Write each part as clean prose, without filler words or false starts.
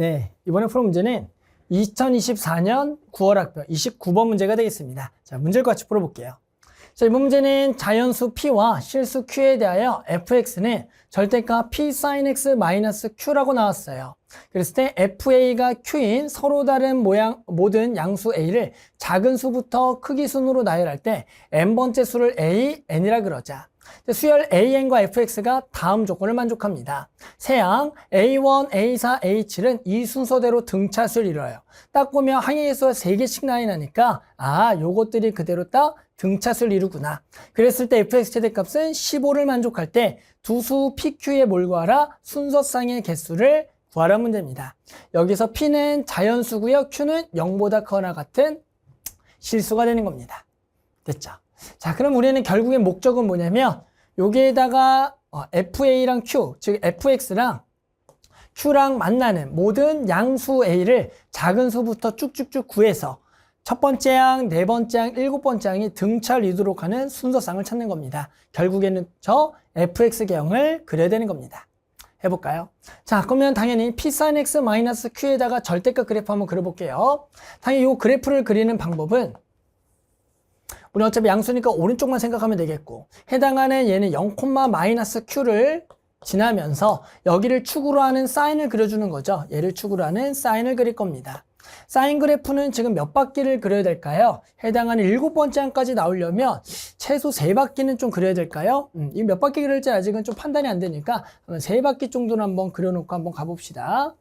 네, 이번에 풀 문제는 2024년 9월 학벌 29번 문제가 되겠습니다. 자, 문제를 같이 풀어볼게요. 자, 이번 문제는 자연수 P와 실수 Q에 대하여 fx는 절대값 P sin x 마이너스 Q라고 나왔어요. 그랬을 때 FA가 Q인 서로 다른 모든 양수 A를 작은 수부터 크기 순으로 나열할 때 n번째 수를 A, n이라 그러자. 수열 AN과 FX가 다음 조건을 만족합니다. 세양 A1, A4, A7은 이 순서대로 등차수를 이뤄요. 딱 보면 항의 수가 3개씩 나뉘니까 요것들이 그대로 딱 등차수를 이루구나. 그랬을 때 FX 최대값은 15를 만족할 때 두 수 PQ의 뭘 구하라? 순서상의 개수를 구하라 문제입니다. 여기서 P는 자연수고요. Q는 0보다 크거나 같은 실수가 되는 겁니다. 됐죠? 자, 그럼 우리는 결국에 목적은 뭐냐면 여기에다가 FA랑 Q, 즉 FX랑 Q랑 만나는 모든 양수 A를 작은 수부터 쭉쭉쭉 구해서 첫 번째 항, 네 번째 항, 일곱 번째 항이 등차를 이루도록 하는 순서상을 찾는 겁니다. 결국에는 저 FX 개형을 그려야 되는 겁니다. 해볼까요? 자, 그러면 당연히 P sin x 마이너스 Q에다가 절대값 그래프 한번 그려볼게요. 당연히 이 그래프를 그리는 방법은 우리 어차피 양수니까 오른쪽만 생각하면 되겠고 해당하는 얘는 0, 마이너스 Q를 지나면서 여기를 축으로 하는 사인을 그려주는 거죠. 얘를 축으로 하는 사인을 그릴 겁니다. 사인 그래프는 지금 몇 바퀴를 그려야 될까요? 해당하는 7번째 항까지 나오려면 최소 3바퀴는 좀 그려야 될까요? 이 몇 바퀴 그릴지 아직은 좀 판단이 안 되니까 3바퀴 정도는 한번 그려놓고 한번 가봅시다.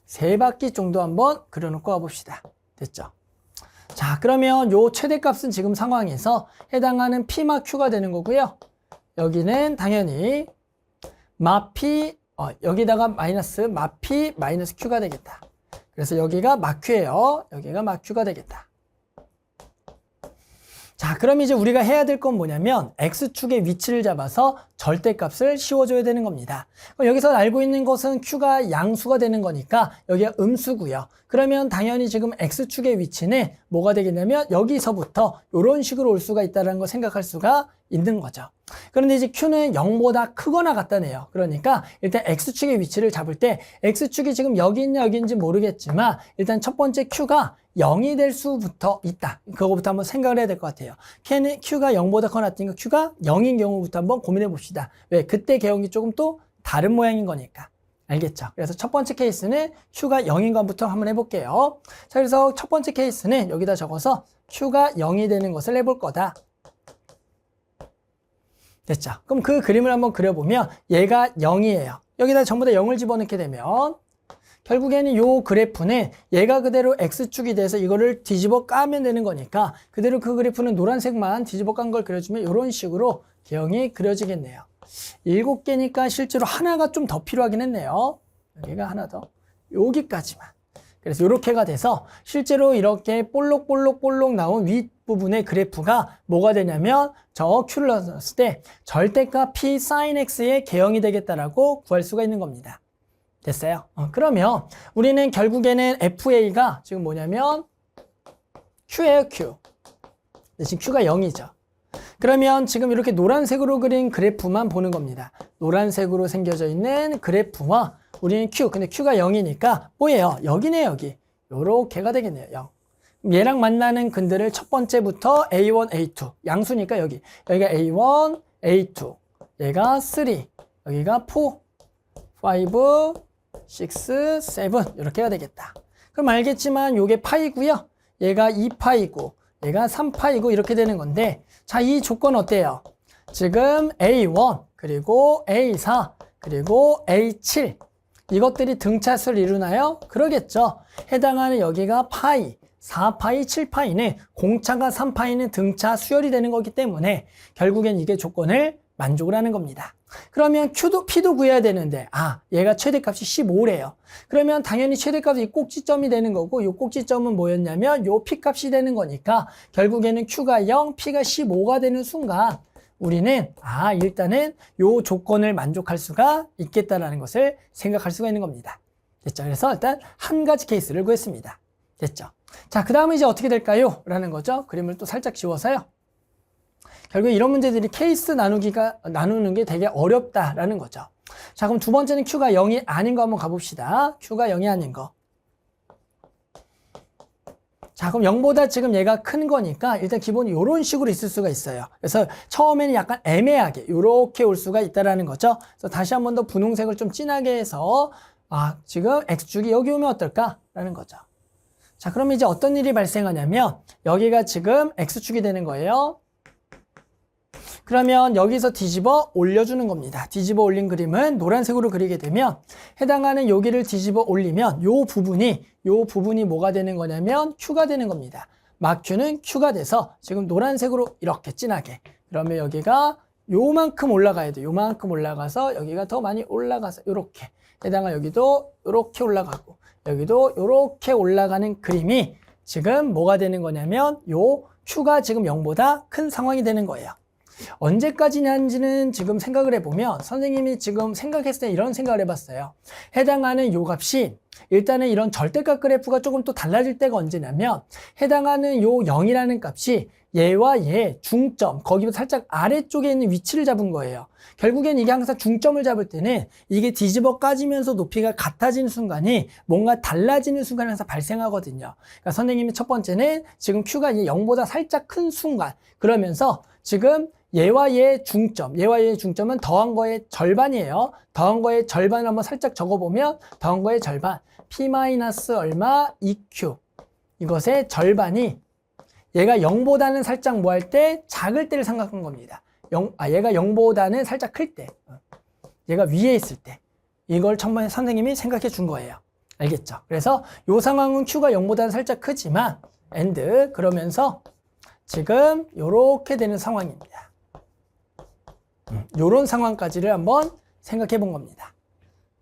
3바퀴 정도 한번 그려놓고 가봅시다. 됐죠? 자, 그러면 요 최대값은 지금 상황에서 해당하는 P마 Q가 되는 거고요. 여기는 당연히 마P 여기다가 마이너스 마P 마이너스 Q가 되겠다. 그래서 여기가 마Q예요. 여기가 마Q가 되겠다. 자, 그럼 이제 우리가 해야 될 건 뭐냐면 X축의 위치를 잡아서 절대값을 씌워줘야 되는 겁니다. 여기서 알고 있는 것은 Q가 양수가 되는 거니까 여기가 음수고요. 그러면 당연히 지금 X축의 위치는 뭐가 되겠냐면 여기서부터 이런 식으로 올 수가 있다는 걸 생각할 수가 있는 거죠. 그런데 이제 Q는 0보다 크거나 같다네요. 그러니까 일단 X축의 위치를 잡을 때 X축이 지금 여기 있냐 여기인지 모르겠지만 일단 첫 번째 Q가 0이 될 수부터 있다. 그거부터 한번 생각을 해야 될 것 같아요. Q가 0보다 커나 같으니까 Q가 0인 경우부터 한번 고민해 봅시다. 왜? 그때 개형이 조금 또 다른 모양인 거니까. 알겠죠? 그래서 첫 번째 케이스는 Q가 0인 것부터 한번 해볼게요. 자, 그래서 첫 번째 케이스는 여기다 적어서 Q가 0이 되는 것을 해볼 거다. 됐죠? 그럼 그 그림을 한번 그려보면 얘가 0이에요. 여기다 전부 다 0을 집어넣게 되면 결국에는 이 그래프는 얘가 그대로 X축이 돼서 이거를 뒤집어 까면 되는 거니까 그대로 그 그래프는 노란색만 뒤집어 깐 걸 그려주면 이런 식으로 개형이 그려지겠네요. 7개니까 실제로 하나가 좀 더 필요하긴 했네요. 여기가 하나 더. 여기까지만. 그래서 이렇게가 돼서 실제로 이렇게 볼록볼록 나온 윗부분의 그래프가 뭐가 되냐면 저 Q를 넣었을 때 절대값 P sin X의 개형이 되겠다라고 구할 수가 있는 겁니다. 됐어요? 그러면 우리는 결국에는 FA가 지금 뭐냐면 Q예요, Q. 지금 Q가 0이죠. 그러면 지금 이렇게 노란색으로 그린 그래프만 보는 겁니다. 노란색으로 생겨져 있는 그래프와 우리는 Q, 근데 Q가 0이니까 뭐예요? 여기네, 여기. 요렇게가 되겠네요, 0. 얘랑 만나는 근들을 첫 번째부터 A1, A2. 양수니까 여기가 A1, A2. 얘가 3. 여기가 4, 5, 6, 7 이렇게가 되겠다. 그럼 알겠지만 요게 파이고요. 얘가 2파이고 얘가 3파이고 이렇게 되는 건데 자, 이 조건 어때요? 지금 A1 그리고 A4 그리고 A7 이것들이 등차수를 이루나요? 그러겠죠. 해당하는 여기가 파이 4파이, 7파이는 공차가 3파이는 등차 수열이 되는 거기 때문에 결국엔 이게 조건을 만족을 하는 겁니다. 그러면 P도 구해야 되는데 얘가 최대값이 15래요. 그러면 당연히 최대값이 이 꼭지점이 되는 거고 이 꼭지점은 뭐였냐면 요 P값이 되는 거니까 결국에는 Q가 0, P가 15가 되는 순간 우리는 일단은 요 조건을 만족할 수가 있겠다라는 것을 생각할 수가 있는 겁니다. 됐죠? 그래서 일단 한 가지 케이스를 구했습니다. 됐죠? 자, 그 다음은 이제 어떻게 될까요? 라는 거죠. 그림을 또 살짝 지워서요. 결국 이런 문제들이 케이스 나누는 게 되게 어렵다라는 거죠. 자, 그럼 두 번째는 Q가 0이 아닌 거 한번 가봅시다. Q가 0이 아닌 거. 자, 그럼 0보다 지금 얘가 큰 거니까 일단 기본이 이런 식으로 있을 수가 있어요. 그래서 처음에는 약간 애매하게 이렇게 올 수가 있다라는 거죠. 그래서 다시 한 번 더 분홍색을 좀 진하게 해서 지금 X축이 여기 오면 어떨까라는 거죠. 자, 그럼 이제 어떤 일이 발생하냐면 여기가 지금 X축이 되는 거예요. 그러면 여기서 뒤집어 올려주는 겁니다. 뒤집어 올린 그림은 노란색으로 그리게 되면 해당하는 여기를 뒤집어 올리면 요 부분이 뭐가 되는 거냐면 Q가 되는 겁니다. 막Q는 Q가 돼서 지금 노란색으로 이렇게 진하게. 그러면 여기가 요만큼 올라가야 돼요. 요만큼 올라가서 여기가 더 많이 올라가서 요렇게. 해당한 여기도 요렇게 올라가고 여기도 요렇게 올라가는 그림이 지금 뭐가 되는 거냐면 요 Q가 지금 0보다 큰 상황이 되는 거예요. 언제까지냐는지는 지금 생각을 해보면 선생님이 지금 생각했을 때 이런 생각을 해봤어요. 해당하는 요 값이 일단은 이런 절대값 그래프가 조금 또 달라질 때가 언제냐면 해당하는 요 0이라는 값이 얘와 얘 중점 거기보다 살짝 아래쪽에 있는 위치를 잡은 거예요. 결국엔 이게 항상 중점을 잡을 때는 이게 뒤집어 까지면서 높이가 같아지는 순간이 뭔가 달라지는 순간이 항상 발생하거든요. 그러니까 선생님이 첫 번째는 지금 Q가 0보다 살짝 큰 순간 그러면서 지금 얘와 얘의 중점은 더한 거의 절반이에요. 더한 거의 절반을 한번 살짝 적어보면 더한 거의 절반 P- 얼마 2Q 이것의 절반이 얘가 0보다는 살짝 뭐 할 때 작을 때를 생각한 겁니다. 얘가 0보다는 살짝 클 때 얘가 위에 있을 때 이걸 처음에 선생님이 생각해 준 거예요. 알겠죠? 그래서 이 상황은 Q가 0보다는 살짝 크지만 and 그러면서 지금 이렇게 되는 상황입니다. 이런 상황까지를 한번 생각해 본 겁니다.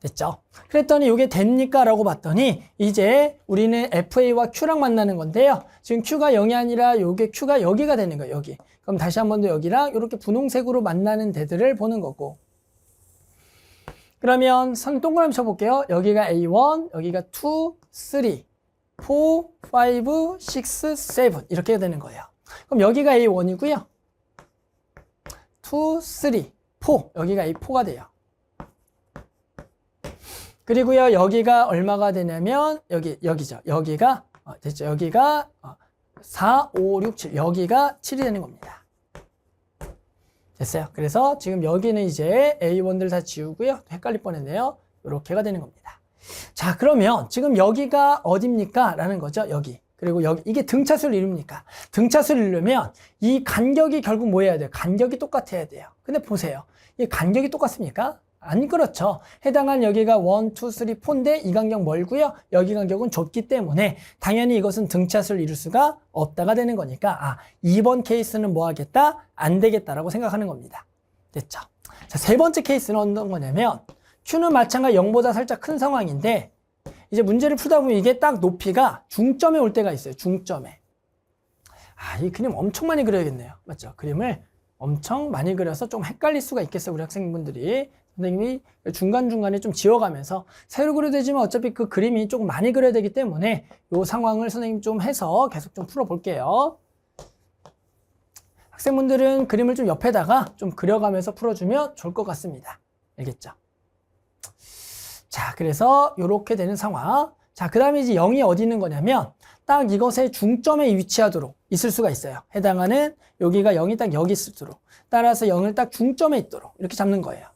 됐죠? 그랬더니 이게 됩니까? 라고 봤더니 이제 우리는 FA와 Q랑 만나는 건데요. 지금 Q가 0이 아니라 요게 Q가 여기가 되는 거예요. 여기. 그럼 다시 한 번 더 여기랑 이렇게 분홍색으로 만나는 데들을 보는 거고. 그러면 선 동그라미 쳐볼게요. 여기가 A1, 여기가 2, 3, 4, 5, 6, 7 이렇게 되는 거예요. 그럼 여기가 A1이고요. 2, 3, 4 여기가 A4가 돼요. 그리고요 여기가 얼마가 되냐면 여기죠. 여기가 됐죠. 여기가 4, 5, 6, 7 여기가 7이 되는 겁니다. 됐어요. 그래서 지금 여기는 이제 A1들 다 지우고요. 헷갈릴 뻔했네요. 이렇게가 되는 겁니다. 자, 그러면 지금 여기가 어딥니까? 라는 거죠. 여기. 그리고 여기 이게 등차수를 이룹니까? 등차수를 이루면 이 간격이 결국 뭐 해야 돼요? 간격이 똑같아야 돼요. 근데 보세요. 이 간격이 똑같습니까? 안 그렇죠. 해당한 여기가 1, 2, 3, 4인데 이 간격 멀고요. 여기 간격은 좁기 때문에 당연히 이것은 등차수를 이룰 수가 없다가 되는 거니까 2번 케이스는 뭐 하겠다? 안 되겠다라고 생각하는 겁니다. 됐죠? 자, 세 번째 케이스는 어떤 거냐면 Q는 마찬가지 0보다 살짝 큰 상황인데 이제 문제를 풀다 보면 이게 딱 높이가 중점에 올 때가 있어요. 중점에. 이 그림 엄청 많이 그려야겠네요. 맞죠? 그림을 엄청 많이 그려서 좀 헷갈릴 수가 있겠어요. 우리 학생분들이. 선생님이 중간중간에 좀 지워가면서 새로 그려야 되지만 어차피 그 그림이 조금 많이 그려야 되기 때문에 이 상황을 선생님 좀 해서 계속 좀 풀어볼게요. 학생분들은 그림을 좀 옆에다가 좀 그려가면서 풀어주면 좋을 것 같습니다. 알겠죠? 자, 그래서 이렇게 되는 상황. 자, 그 다음에 이제 0이 어디 있는 거냐면 딱 이것의 중점에 위치하도록 있을 수가 있어요. 해당하는 여기가 0이 딱 여기 있도록 따라서 0을 딱 중점에 있도록 이렇게 잡는 거예요.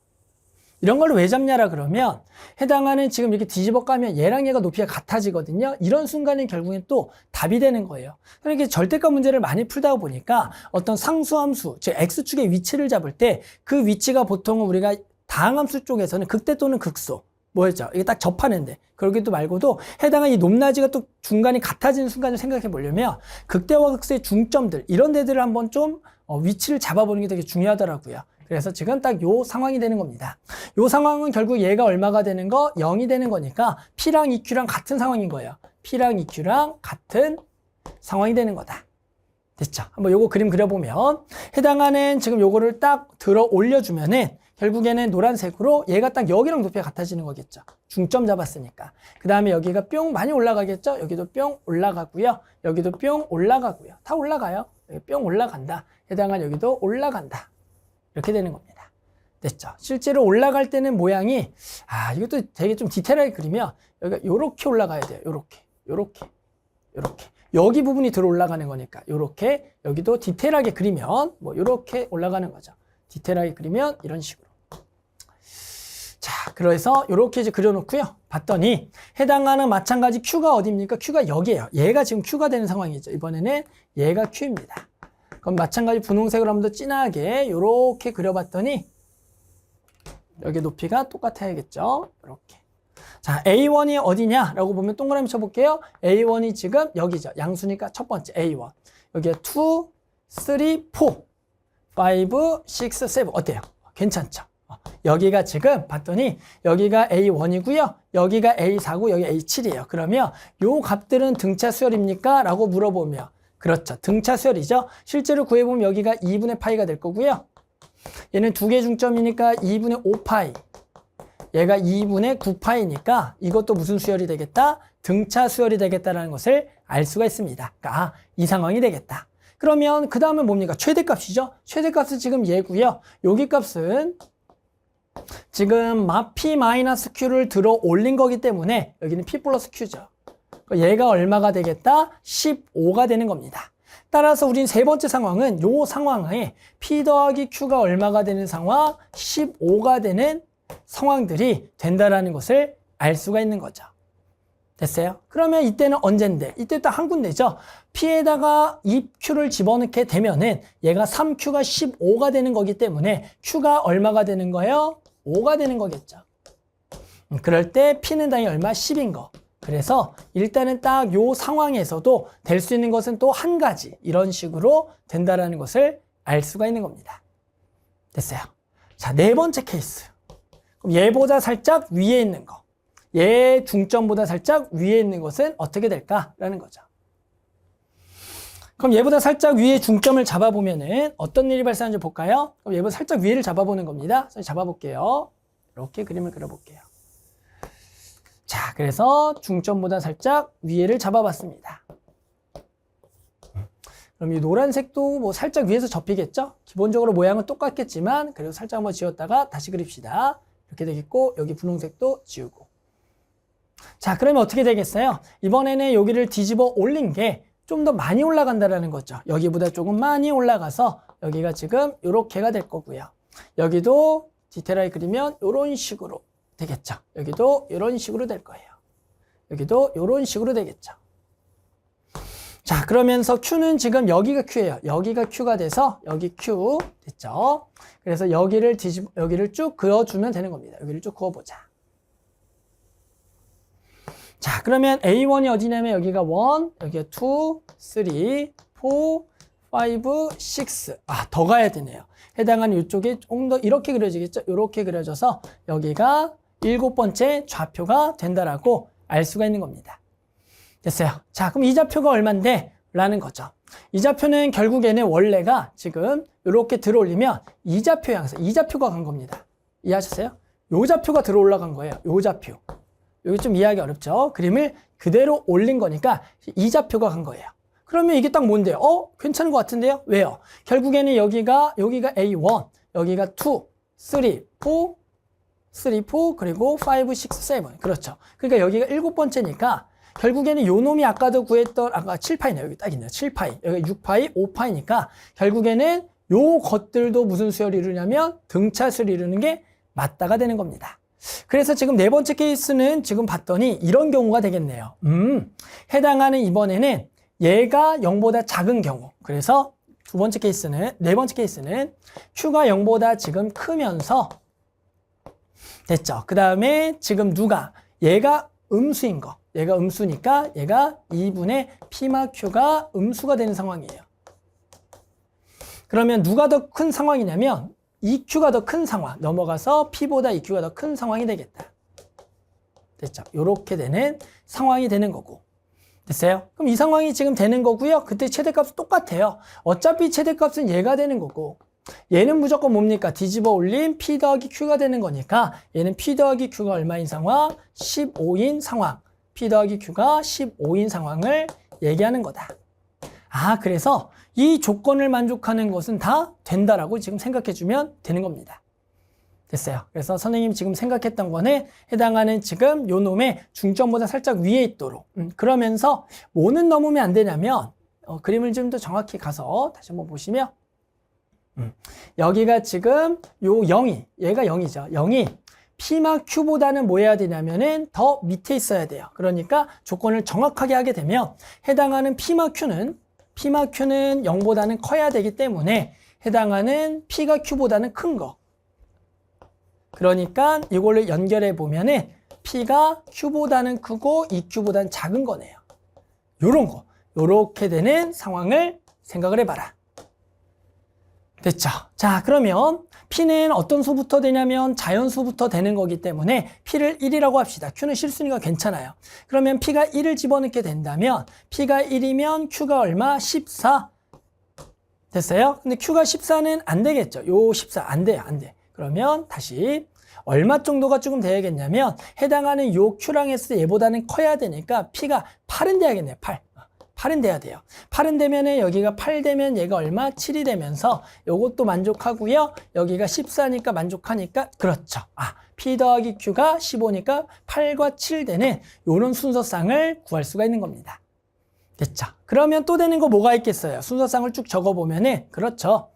이런 걸 왜 잡냐라 그러면 해당하는 지금 이렇게 뒤집어 까면 얘랑 얘가 높이가 같아지거든요. 이런 순간에 결국엔 또 답이 되는 거예요. 그러니까 절대값 문제를 많이 풀다 보니까 어떤 상수함수, 즉 X축의 위치를 잡을 때 그 위치가 보통은 우리가 다항함수 쪽에서는 극대 또는 극소 뭐였죠? 이게 딱 접하는데 그러기도 말고도 해당한 이 높낮이가 또 중간이 같아지는 순간을 생각해 보려면 극대와 극소의 중점들 이런 데들을 한번 좀 위치를 잡아보는 게 되게 중요하더라고요. 그래서 지금 딱 요 상황이 되는 겁니다. 요 상황은 결국 얘가 얼마가 되는 거? 0이 되는 거니까 P랑 EQ랑 같은 상황인 거예요. P랑 EQ랑 같은 상황이 되는 거다. 됐죠? 한번 요거 그림 그려보면 해당하는 지금 요거를 딱 들어 올려주면은 결국에는 노란색으로 얘가 딱 여기랑 높이가 같아지는 거겠죠. 중점 잡았으니까. 그 다음에 여기가 뿅 많이 올라가겠죠? 여기도 뿅 올라가고요. 여기도 뿅 올라가고요. 다 올라가요. 여기 뿅 올라간다. 해당한 여기도 올라간다. 이렇게 되는 겁니다. 됐죠. 실제로 올라갈 때는 모양이, 이것도 되게 좀 디테일하게 그리면 여기가 요렇게 올라가야 돼요. 요렇게. 여기 부분이 들어 올라가는 거니까 요렇게, 여기도 디테일하게 그리면 뭐 요렇게 올라가는 거죠. 디테일하게 그리면 이런 식으로. 자, 그래서 요렇게 이제 그려놓고요. 봤더니 해당하는 마찬가지 Q가 어디입니까? Q가 여기에요. 얘가 지금 Q가 되는 상황이죠. 이번에는 얘가 Q입니다. 그럼 마찬가지 분홍색으로 한번 더 진하게 요렇게 그려봤더니 여기 높이가 똑같아야겠죠. 이렇게. 자, A1이 어디냐라고 보면 동그라미 쳐볼게요. A1이 지금 여기죠. 양수니까 첫 번째 A1. 여기에 2, 3, 4, 5, 6, 7 어때요? 괜찮죠? 여기가 지금 봤더니 여기가 A1이고요. 여기가 A4고 여기 A7이에요. 그러면 요 값들은 등차 수열입니까? 라고 물어보면 그렇죠. 등차 수열이죠. 실제로 구해보면 여기가 2분의 파이가 될 거고요. 얘는 두 개 중점이니까 2분의 5파이. 얘가 2분의 9파이니까 이것도 무슨 수열이 되겠다? 등차 수열이 되겠다라는 것을 알 수가 있습니다. 그러니까 이 상황이 되겠다. 그러면 그 다음은 뭡니까? 최대값이죠. 최대값은 지금 얘고요. 여기 값은 지금 P-Q를 들어 올린 거기 때문에 여기는 P 플러스 Q죠. 얘가 얼마가 되겠다? 15가 되는 겁니다. 따라서 우린 세 번째 상황은 요 상황에 P 더하기 Q가 얼마가 되는 상황? 15가 되는 상황들이 된다라는 것을 알 수가 있는 거죠. 됐어요? 그러면 이때는 언젠데? 이때 딱 한 군데죠. P에다가 2Q를 집어넣게 되면은 얘가 3Q가 15가 되는 거기 때문에 Q가 얼마가 되는 거예요? 5가 되는 거겠죠. 그럴 때 P는 당연히 얼마? 10인 거. 그래서 일단은 딱 요 상황에서도 될 수 있는 것은 또 한 가지 이런 식으로 된다라는 것을 알 수가 있는 겁니다. 됐어요? 자, 네 번째 케이스. 그럼 얘보다 살짝 위에 있는 거. 얘 중점보다 살짝 위에 있는 것은 어떻게 될까라는 거죠. 그럼 얘보다 살짝 위에 중점을 잡아보면은 어떤 일이 발생하는지 볼까요? 그럼 얘보다 살짝 위에를 잡아보는 겁니다. 잡아볼게요. 이렇게 그림을 그려볼게요. 자, 그래서 중점보다 살짝 위에를 잡아봤습니다. 그럼 이 노란색도 뭐 살짝 위에서 접히겠죠? 기본적으로 모양은 똑같겠지만 그래도 살짝 한번 지웠다가 다시 그립시다. 이렇게 되겠고 여기 분홍색도 지우고. 자, 그러면 어떻게 되겠어요? 이번에는 여기를 뒤집어 올린 게 좀 더 많이 올라간다라는 거죠. 여기보다 조금 많이 올라가서 여기가 지금 이렇게가 될 거고요. 여기도 디테일하게 그리면 이런 식으로 되겠죠. 여기도 이런 식으로 될 거예요. 여기도 이런 식으로 되겠죠. 자, 그러면서 Q는 지금 여기가 Q예요. 여기가 Q가 돼서 여기 Q 됐죠. 그래서 여기를 쭉 그어주면 되는 겁니다. 여기를 쭉 그어보자. 자, 그러면 A1이 어디냐면 여기가 1, 여기가 2, 3, 4, 5, 6. 더 가야 되네요. 해당하는 이쪽에 좀 더 이렇게 그려지겠죠? 이렇게 그려져서 여기가 7번째 좌표가 된다라고 알 수가 있는 겁니다. 됐어요. 자, 그럼 이 좌표가 얼만데? 라는 거죠. 이 좌표는 결국에는 원래가 지금 이렇게 들어 올리면 이 좌표 향해서 이 좌표가 간 겁니다. 이해하셨어요? 요 좌표가 들어 올라간 거예요. 요 좌표. 여기 좀 이해하기 어렵죠? 그림을 그대로 올린 거니까 이 좌표가 간 거예요. 그러면 이게 딱 뭔데요? 괜찮은 것 같은데요? 왜요? 결국에는 여기가 A1, 여기가 2, 3, 4, 그리고 5, 6, 7. 그렇죠. 그러니까 여기가 7번째니까 결국에는 요 놈이 아까도 구했던, 아까 7파이네요. 여기 딱 있네요. 7파이. 여기 6파이, 5파이니까 결국에는 요 것들도 무슨 수열을 이루냐면 등차 수열을 이루는 게 맞다가 되는 겁니다. 그래서 지금 네 번째 케이스는 지금 봤더니 이런 경우가 되겠네요. 해당하는 이번에는 얘가 0보다 작은 경우. 그래서 네 번째 케이스는 Q가 0보다 지금 크면서 됐죠. 그 다음에 지금 얘가 음수인 거. 얘가 음수니까 얘가 2분의 P마 Q가 음수가 되는 상황이에요. 그러면 누가 더 큰 상황이냐면 EQ가 더 큰 상황. 넘어가서 P보다 EQ가 더 큰 상황이 되겠다. 됐죠. 요렇게 되는 상황이 되는 거고. 됐어요? 그럼 이 상황이 지금 되는 거고요. 그때 최대값은 똑같아요. 어차피 최대값은 얘가 되는 거고 얘는 무조건 뭡니까? 뒤집어 올린 P 더하기 Q가 되는 거니까 얘는 P 더하기 Q가 얼마인 상황? 15인 상황. P 더하기 Q가 15인 상황을 얘기하는 거다. 그래서 이 조건을 만족하는 것은 다 된다라고 지금 생각해 주면 되는 겁니다. 됐어요. 그래서 선생님이 지금 생각했던 거는 해당하는 지금 요 놈의 중점보다 살짝 위에 있도록. 그러면서 뭐는 넘으면 안 되냐면 그림을 좀 더 정확히 가서 다시 한번 보시면 여기가 지금 요 0이 얘가 0이죠. 0이 P마 Q보다는 뭐 해야 되냐면은 더 밑에 있어야 돼요. 그러니까 조건을 정확하게 하게 되면 해당하는 P마 Q는 0보다는 커야 되기 때문에 해당하는 P가 Q보다는 큰 거. 그러니까 이걸로 연결해 보면은 P가 Q보다는 크고 EQ보다는 작은 거네요. 요런 거. 요렇게 되는 상황을 생각을 해봐라. 됐죠? 자, 그러면 P는 어떤 수부터 되냐면 자연수부터 되는 거기 때문에 P를 1이라고 합시다. Q는 실수니까 괜찮아요. 그러면 P가 1을 집어넣게 된다면 P가 1이면 Q가 얼마? 14. 됐어요? 근데 Q가 14는 안 되겠죠? 요 14 안 돼요. 안 돼. 그러면 다시 얼마 정도가 조금 돼야겠냐면 해당하는 요 Q랑 S 얘보다는 커야 되니까 P가 8은 돼야겠네요. 8은 돼야 돼요. 8은 되면은 여기가 8 되면 얘가 얼마? 7이 되면서 요것도 만족하고요. 여기가 14니까 만족하니까 그렇죠. P 더하기 Q가 15니까 8과 7 되는 요런 순서상을 구할 수가 있는 겁니다. 됐죠? 그러면 또 되는 거 뭐가 있겠어요? 순서상을 쭉 적어보면은 그렇죠.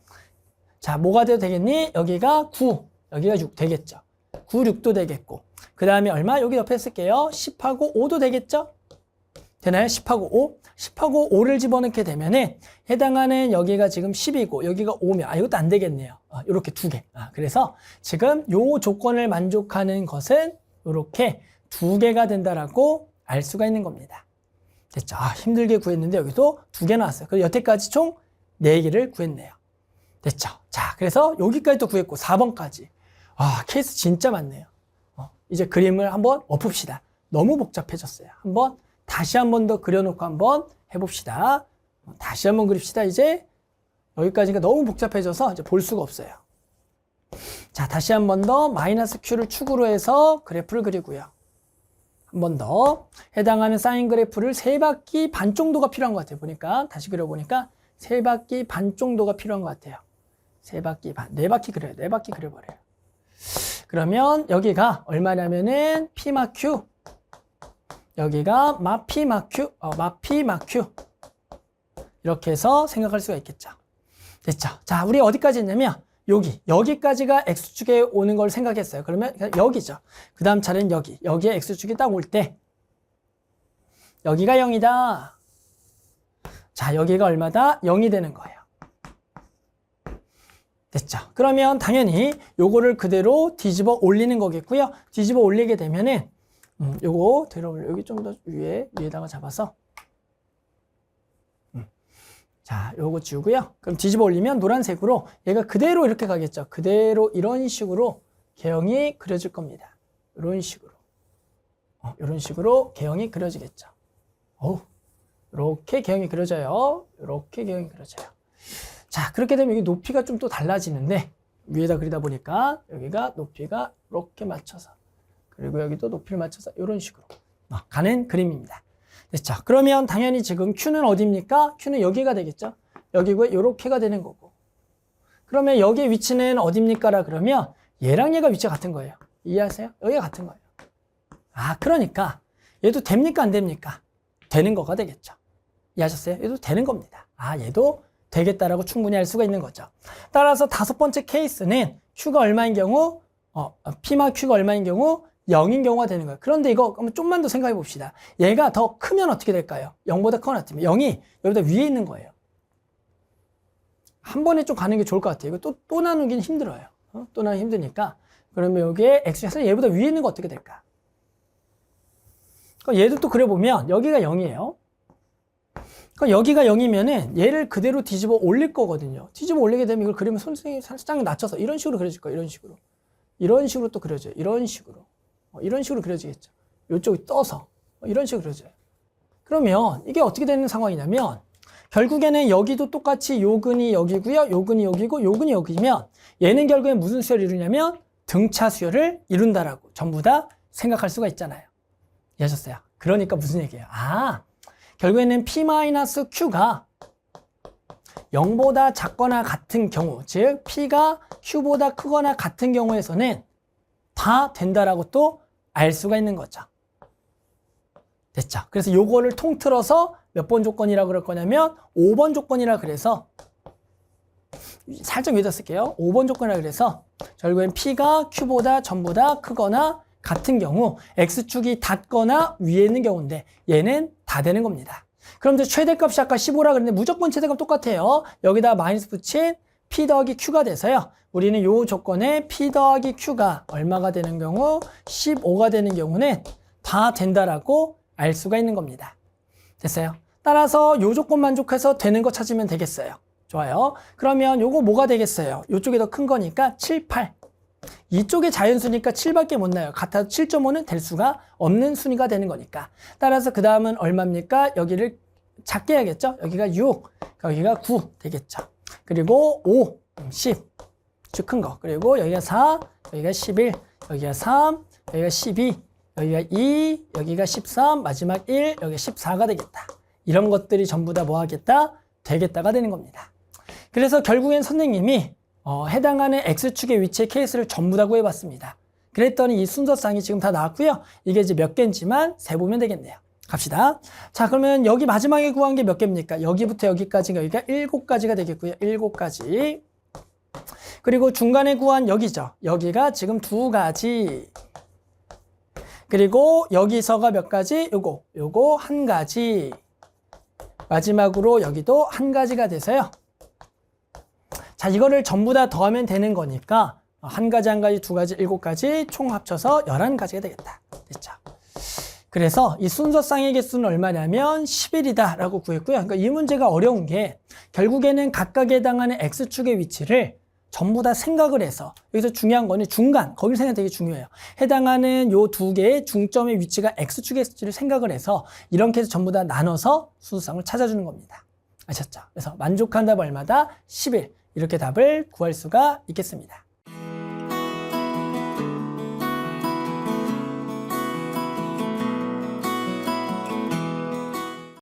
자, 뭐가 돼도 되겠니? 여기가 9, 여기가 6 되겠죠. 9, 6도 되겠고 그 다음에 얼마? 여기 옆에 쓸게요. 10하고 5도 되겠죠? 되나요? 10하고 5? 10하고 5를 집어넣게 되면은 해당하는 여기가 지금 10이고 여기가 5면 이것도 안 되겠네요. 이렇게 두 개. 그래서 지금 요 조건을 만족하는 것은 이렇게 두 개가 된다라고 알 수가 있는 겁니다. 됐죠? 힘들게 구했는데 여기도 두 개 나왔어요. 그리고 여태까지 총 4개를 구했네요. 됐죠? 자, 그래서 여기까지 또 구했고 4번까지. 케이스 진짜 많네요. 이제 그림을 한번 엎읍시다. 너무 복잡해졌어요. 다시 한 번 더 그려놓고 한번 해봅시다. 다시 한번 그립시다. 이제 여기까지가 너무 복잡해져서 이제 볼 수가 없어요. 자, 다시 한 번 더 마이너스 Q를 축으로 해서 그래프를 그리고요. 한 번 더 해당하는 사인 그래프를 3바퀴 반 정도가 필요한 것 같아요. 보니까 다시 그려보니까 3바퀴 반 정도가 필요한 것 같아요. 3바퀴 반, 4바퀴 그려요. 4바퀴 그려버려요. 그러면 여기가 얼마냐면은 P마 Q, 여기가 마피 마큐, 마피 마큐 이렇게 해서 생각할 수가 있겠죠. 됐죠? 자, 우리 어디까지 했냐면 여기까지가 X축에 오는 걸 생각했어요. 그러면 여기죠. 그 다음 차례는 여기에 X축이 딱 올 때 여기가 0이다. 자, 여기가 얼마다? 0이 되는 거예요. 됐죠? 그러면 당연히 요거를 그대로 뒤집어 올리는 거겠고요. 뒤집어 올리게 되면은 요거 들어올려. 여기 좀 더 위에다가 잡아서 자, 요거 지우고요. 그럼 뒤집어 올리면 노란색으로 얘가 그대로 이렇게 가겠죠. 그대로 이런 식으로 개형이 그려질 겁니다. 이런 식으로. 이런 식으로 개형이 그려지겠죠. 이렇게 개형이 그려져요. 이렇게 개형이 그려져요. 자, 그렇게 되면 여기 높이가 좀 또 달라지는데 위에다 그리다 보니까 여기가 높이가 이렇게 맞춰서 그리고 여기도 높이를 맞춰서 이런 식으로 가는 그림입니다. 됐죠? 그러면 당연히 지금 Q는 어디입니까? Q는 여기가 되겠죠? 여기고 이렇게가 되는 거고. 그러면 여기의 위치는 어디입니까? 그러면 얘랑 얘가 위치가 같은 거예요. 이해하세요? 여기가 같은 거예요. 그러니까 얘도 됩니까? 안 됩니까? 되는 거가 되겠죠. 이해하셨어요? 얘도 되는 겁니다. 얘도 되겠다라고 충분히 할 수가 있는 거죠. 따라서 5번째 케이스는 Q가 얼마인 경우, P마 Q가 얼마인 경우 0인 경우가 되는 거예요. 그런데 이거 한번 좀만 더 생각해 봅시다. 얘가 더 크면 어떻게 될까요? 0보다 커나 같으면 0이 여기보다 위에 있는 거예요. 한 번에 좀 가는 게 좋을 것 같아요. 이거 또 나누기는 힘들어요. 또 나누기 힘드니까. 그러면 여기에 X에서 얘보다 위에 있는 거 어떻게 될까? 얘도 또 그려보면 여기가 0이에요. 여기가 0이면은 얘를 그대로 뒤집어 올릴 거거든요. 뒤집어 올리게 되면 이걸 그리면 선생님이 살짝 낮춰서 이런 식으로 그려질 거예요. 이런 식으로. 이런 식으로 또 그려져요. 이런 식으로. 이런 식으로 그려지겠죠. 이쪽이 떠서. 이런 식으로 그려져요. 그러면 이게 어떻게 되는 상황이냐면 결국에는 여기도 똑같이 요 근이 여기고요. 요 근이 여기고 요 근이 여기면 얘는 결국엔 무슨 수열을 이루냐면 등차 수열을 이룬다라고 전부 다 생각할 수가 있잖아요. 이해하셨어요? 그러니까 무슨 얘기예요? 결국에는 P-Q가 0보다 작거나 같은 경우, 즉 P가 Q보다 크거나 같은 경우에서는 다 된다라고 또 알 수가 있는 거죠. 됐죠? 그래서 요거를 통틀어서 몇 번 조건이라고 그럴 거냐면 5번 조건이라 그래서 살짝 위에다 쓸게요. 5번 조건이라 그래서 결국엔 P가 Q보다 전부 다 크거나 같은 경우 X축이 닿거나 위에 있는 경우인데 얘는 다 되는 겁니다. 그럼 이제 최대값이 아까 15라 그랬는데 무조건 최대값 똑같아요. 여기다 마이너스 붙인 P 더하기 Q가 돼서요. 우리는 요 조건에 P 더하기 Q가 얼마가 되는 경우 15가 되는 경우는 다 된다라고 알 수가 있는 겁니다. 됐어요? 따라서 요 조건 만족해서 되는 거 찾으면 되겠어요. 좋아요. 그러면 요거 뭐가 되겠어요? 요쪽이 더 큰 거니까 7, 8. 이쪽에 자연수니까 7밖에 못 나요. 같아도 7.5는 될 수가 없는 순위가 되는 거니까. 따라서 그 다음은 얼마입니까? 여기를 작게 해야겠죠? 여기가 6, 여기가 9 되겠죠. 그리고 5, 10. 쭉 큰 거. 그리고 여기가 4, 여기가 11, 여기가 3, 여기가 12, 여기가 2, 여기가 13, 마지막 1, 여기가 14가 되겠다. 이런 것들이 전부 다 뭐 하겠다? 되겠다가 되는 겁니다. 그래서 결국엔 선생님이 해당하는 X축의 위치의 케이스를 전부 다 구해봤습니다. 그랬더니 이 순서상이 지금 다 나왔고요. 이게 이제 몇 개인지만 세보면 되겠네요. 갑시다. 자, 그러면 여기 마지막에 구한 게 몇 개입니까? 여기부터 여기까지가 여기가 7가지가 되겠고요. 7가지. 그리고 중간에 구한 여기죠. 여기가 지금 2가지. 그리고 여기서가 몇 가지? 요거 1가지. 마지막으로 여기도 1가지가 돼서요. 자, 이거를 전부 다 더하면 되는 거니까 1가지, 1가지, 2가지, 7가지 총 합쳐서 11가지가 되겠다. 됐죠? 그래서 이 순서쌍의 개수는 얼마냐면 11이다 라고 구했고요. 그러니까 이 문제가 어려운 게 결국에는 각각에 해당하는 X축의 위치를 전부 다 생각을 해서 여기서 중요한 거는 중간, 거길 생각이 되게 중요해요. 해당하는 요 두 개의 중점의 위치가 X축의 위치를 생각을 해서 이렇게 해서 전부 다 나눠서 순서쌍을 찾아주는 겁니다. 아셨죠? 그래서 만족한 답 얼마다? 11. 이렇게 답을 구할 수가 있겠습니다.